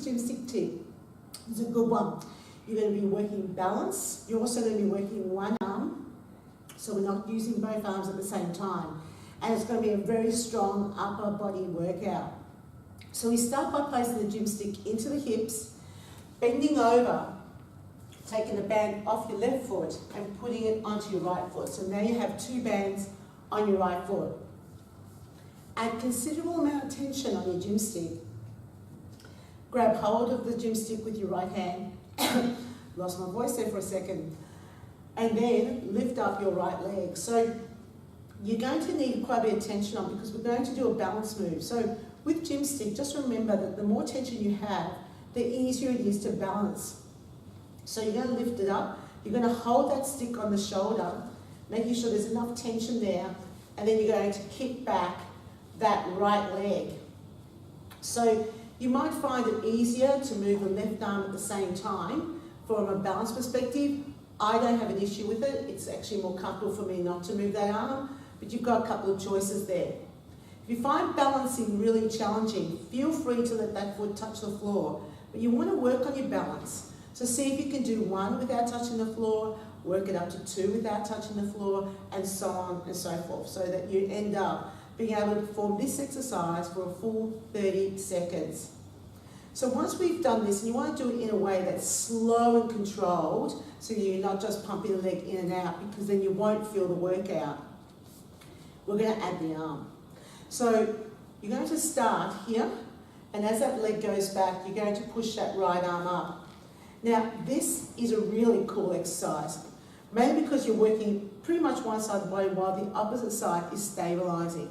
gymstick tip is a good one. You're going to be working balance. You're also going to be working one arm, so we're not using both arms at the same time. And it's going to be a very strong upper body workout. So we start by placing the gym stick into the hips, bending over, taking the band off your left foot and putting it onto your right foot. So now you have two bands on your right foot. Add considerable amount of tension on your gym stick. Grab hold of the gym stick with your right hand. Lost my voice there for a second. And then lift up your right leg. So you're going to need quite a bit of tension on because we're going to do a balance move. So with gym stick, just remember that the more tension you have, the easier it is to balance. So you're going to lift it up. You're going to hold that stick on the shoulder, making sure there's enough tension there, and then you're going to kick back that right leg. So you might find it easier to move the left arm at the same time from a balance perspective. I don't have an issue with it. It's actually more comfortable for me not to move that arm, but you've got a couple of choices there. If you find balancing really challenging, feel free to let that foot touch the floor, but you want to work on your balance. So see if you can do one without touching the floor, work it up to two without touching the floor, and so on and so forth, so that you end up being able to perform this exercise for a full 30 seconds. So once we've done this, and you want to do it in a way that's slow and controlled, so you're not just pumping the leg in and out, because then you won't feel the workout, we're going to add the arm. So you're going to start here, and as that leg goes back, you're going to push that right arm up. Now, this is a really cool exercise, mainly because you're working pretty much one side of the body while the opposite side is stabilising.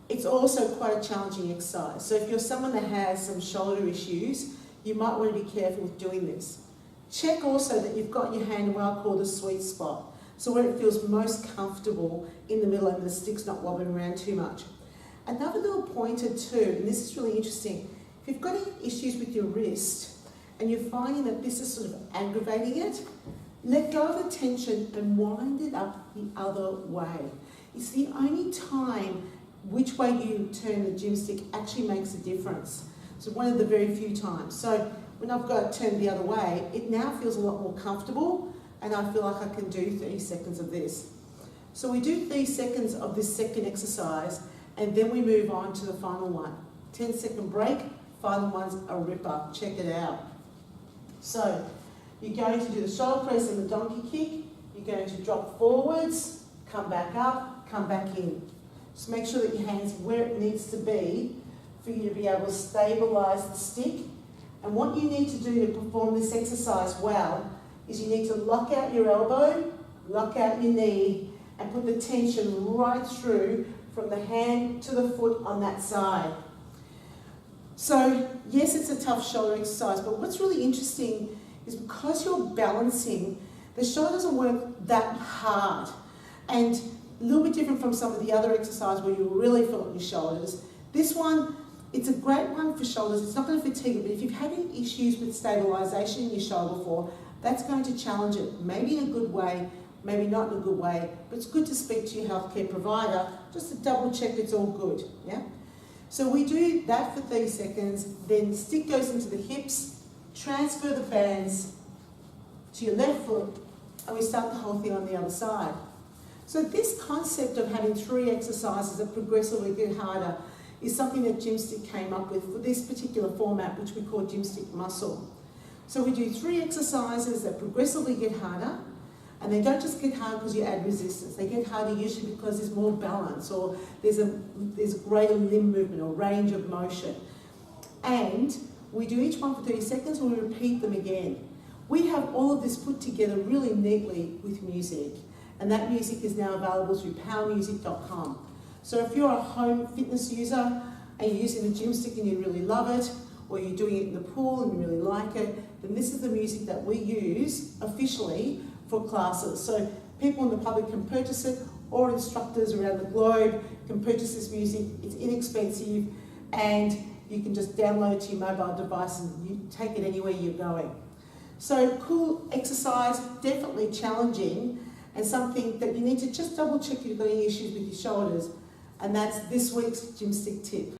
It's also quite a challenging exercise. So if you're someone that has some shoulder issues, you might want to be careful with doing this. Check also that you've got your hand in what I call the sweet spot. So where it feels most comfortable in the middle and the stick's not wobbling around too much. Another little pointer too, and this is really interesting, if you've got any issues with your wrist and you're finding that this is sort of aggravating it, let go of the tension and wind it up the other way. It's the only time which way you turn the gym stick actually makes a difference. So one of the very few times. So when I've got it turned the other way, it now feels a lot more comfortable and I feel like I can do 30 seconds of this. So we do 30 seconds of this second exercise and then we move on to the final one. 10-second break, final one's a ripper. Check it out. So you're going to do the shoulder press and the donkey kick. You're going to drop forwards, come back up, come back in. Just make sure that your hand's where it needs to be for you to be able to stabilise the stick. And what you need to do to perform this exercise well is you need to lock out your elbow, lock out your knee, and put the tension right through from the hand to the foot on that side. So yes, it's a tough shoulder exercise, but what's really interesting is because you're balancing, the shoulder doesn't work that hard. And a little bit different from some of the other exercises where you really feel on your shoulders. This one, it's a great one for shoulders. It's not going to fatigue it, but if you've had any issues with stabilisation in your shoulder before, that's going to challenge it, maybe in a good way, maybe not in a good way, but it's good to speak to your healthcare provider just to double check it's all good, yeah? So we do that for 30 seconds, then the stick goes into the hips, transfer the bands to your left foot, and we start the whole thing on the other side. So this concept of having 3 exercises that progressively get harder is something that Gymstick came up with for this particular format, which we call Gymstick Muscle. So we do 3 exercises that progressively get harder, and they don't just get hard because you add resistance. They get harder usually because there's more balance, or there's a greater limb movement or range of motion. And we do each one for 30 seconds, and we repeat them again. We have all of this put together really neatly with music, and that music is now available through powermusic.com. So if you're a home fitness user and you're using the gym stick and you really love it, or you're doing it in the pool and you really like it, then this is the music that we use officially for classes. So people in the public can purchase it, or instructors around the globe can purchase this music. It's inexpensive and you can just download it to your mobile device and you take it anywhere you're going. So cool exercise, definitely challenging, and something that you need to just double check if you've got any issues with your shoulders. And that's this week's Gymstick tip.